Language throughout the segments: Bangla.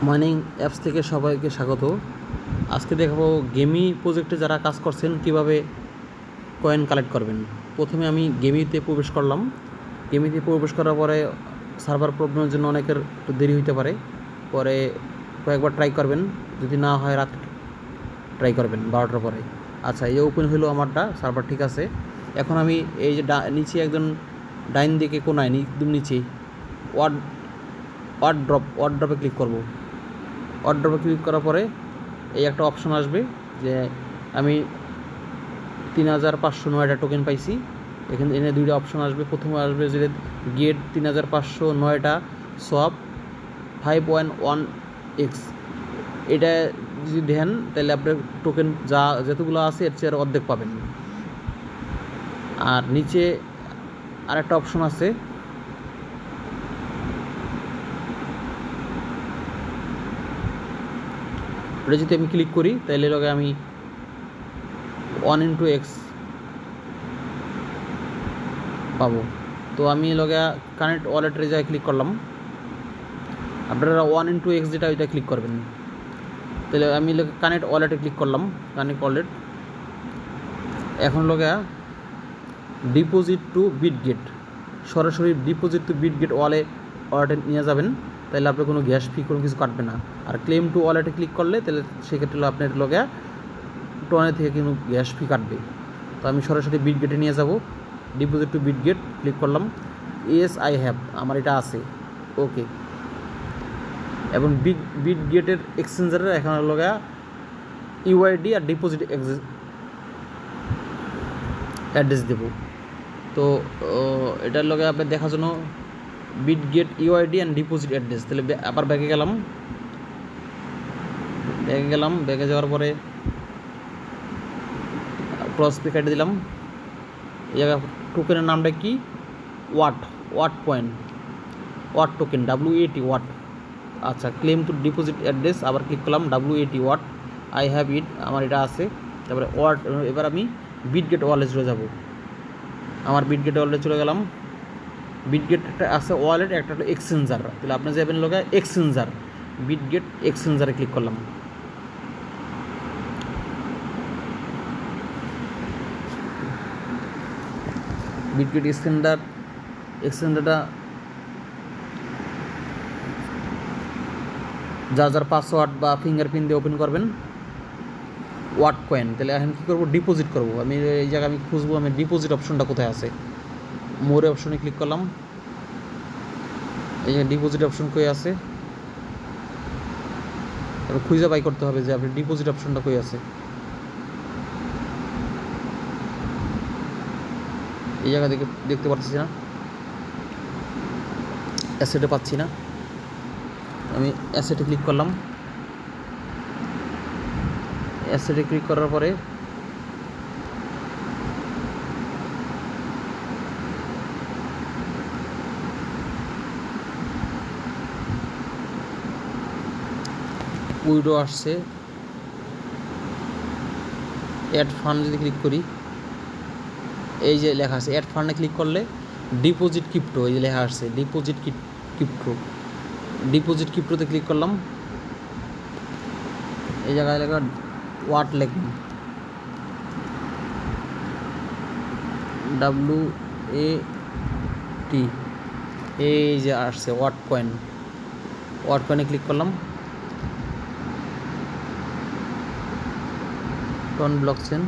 মাইনিং অ্যাপস থেকে সবাইকে স্বাগত। আজকে দেখাবো গেমি প্রজেক্টে যারা কাজ করছেন কিভাবে কয়েন কালেক্ট করবেন। প্রথমে আমি গেমিতে প্রবেশ করলাম। গেমিতে প্রবেশ করার পরে সার্ভার প্রবলেমের জন্য অনেকের একটু দেরি হতে পারে, পরে কয়েকবার ট্রাই করবেন, যদি না হয় রাত ট্রাই করবেন 12টার পরে। আচ্ছা, এই ওপেন হলো আমারটা, সার্ভার ঠিক আছে। এখন আমি এই যে নিচে একজন ডাইন দিকে কোনায় একদম নিচে ওয়ার্ড ড্রপে ক্লিক করব। ওয়ার্ড ড্রপে ক্লিক করার পরে এই একটা অপশন আসবে যে আমি 3509টা টোকেন পাইছি। এখানে এনে দুইটা অপশন আসবে। প্রথমে আসবে যে গেট 3509টা সোয়াপ 5.1x। এটা যদি দেন তাহলে আপনার টোকেন যতগুলো আছে এর চেয়ে অর্ধেক পাবেন। আর নিচে আরেকটা অপশন আছে, ওটা যদি আমি ক্লিক করি তাহলে লগে আমি 1x পাবো। তো আমি লগে কানেক্ট ওয়ালেটের জায়গায় ক্লিক করলাম। আপনারা 1x যেটা ওইটা ক্লিক করবেন। তাহলে আমি কানেক্ট ওয়ালেটে ক্লিক করলাম, কানেক্ট ওয়ালেট। এখন লগে ডিপোজিট টু বিটগেট, সরাসরি ডিপোজিট টু বিটগেট ওয়ালেটে নিয়ে যাবেন, তাহলে আপনার কোনো গ্যাস ফি কোনো কিছু কাটবে না। আর ক্লেম টু ওয়ালেটে ক্লিক করলে তাহলে সেক্ষেত্রে আপনার লগে টোনে থেকে কিন্তু গ্যাস ফি কাটবে। তো আমি সরাসরি বিটগেটে নিয়ে যাব। ডিপোজিট টু বিটগেট ক্লিক করলাম। ইয়েস আই হ্যাভ, আমার এটা আছে, ওকে। এবং বিটগেটের এক্সচেঞ্জারের এখানে লগা ইউআইডি আর ডিপোজিট অ্যাড্রেস দেব। তো এটার লগে আপনার দেখার জন্য Bitget UID and deposit address. তাহলে আবার ব্যাগে গেলাম। ব্যাগে যাওয়ার পরে ক্রস পে কেটে দিলাম। এই জায়গায় টোকেনের নামটা কি, ওয়াট টোকেন, WAT ওয়াট। আচ্ছা, ক্লেম টু ডিপোজিট অ্যাড্রেস, আবার ক্লিক করলাম, WAT ওয়াট, আই হ্যাভ ইট, আমার এটা আছে। তারপরে এবার আমি বিটগেট ওয়ালেটে চলে যাব। আমার বিটগেট ওয়ালেটে চলে গেলাম। বিটগেট একটা আছে ওয়ালেট, একটা হলো এক্সচেঞ্জার। তাহলে আপনি যাবেন লোকে এক্সচেঞ্জার, বিটগেট এক্সচেঞ্জারে ক্লিক করলাম। বিটগেট এক্সচেঞ্জারটা যার পাসওয়ার্ড বা ফিঙ্গারপ্রিন্ট দিয়ে ওপেন করবেন। ওয়াট কয়েন, তাহলে এখন কী করবো, ডিপোজিট করবো। আমি এই জায়গায় আমি খুঁজবো আমি ডিপোজিট অপশনটা কোথায় আছে। মোরে অপশনে ক্লিক করলাম। এই জায়গায় ডিপোজিট অপশন কই আছে, এবার খুঁজে বাই করতে হবে যে আপনি ডিপোজিট অপশনটা কই আছে। এই জায়গা দেখতে পাচ্ছি না, অ্যাসেটে পাচ্ছি না। আমি অ্যাসেটে ক্লিক করলাম। অ্যাসেটে ক্লিক করার পরে উইডো আসছে। অ্যাড ফান্ড যদি ক্লিক করি, এই যে লেখা আছে অ্যাড ফান্ডে ক্লিক করলে ডিপোজিট ক্রিপ্টো, এই যে লেখা আসছে ডিপোজিট ক্রিপ্টোতে ক্লিক করলাম। এই জায়গায় লেখা ওয়াট লিখুন, WAT, এই যে আসছে ওয়াট কয়েনে ক্লিক করলাম। টন ব্লকচেন,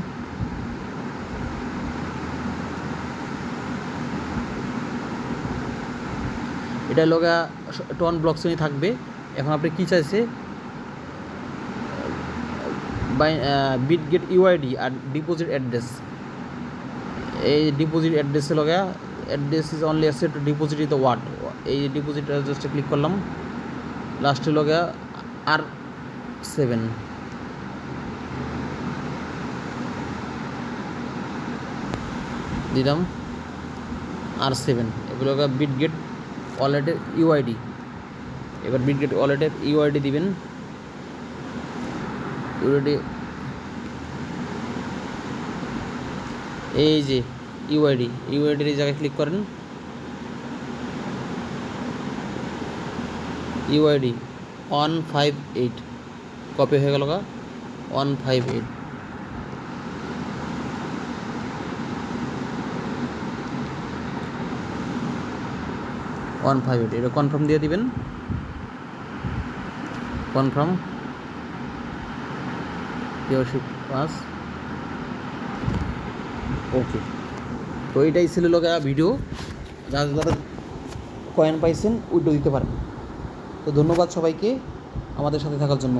এটা লগা টন ব্লকচেনই থাকবে। এখন আপনি কী চাইছে, বিটগেট ইউআইডি আর ডিপোজিট অ্যাড্রেস। এই ডিপোজিট অ্যাড্রেসে লগা address is only asset to deposit is the ওয়াট। এই ডিপোজিট অ্যাড্রেসটা ক্লিক করলাম। লাস্টে লগা R7 দিলাম, R7। এগুলো বিটগেট ওয়ালেটের ইউআইডি। এবার বিটগেট ওয়ালেটের ইউআইডি দিবেন। এই যে ইউআইডির এই জায়গায় ক্লিক করেন। ইউআইডি 158 কপি হয়ে গেল 158। এটা কনফার্ম দিয়ে দিবেন, কনফার্ম কেওয়াইসি পাস। ওকে, তো এইটাই ছিল ভিডিও, যারা কয়েন পাইছেন উইড্রো দিতে পারেন। তো ধন্যবাদ সবাইকে আমাদের সাথে থাকার জন্য।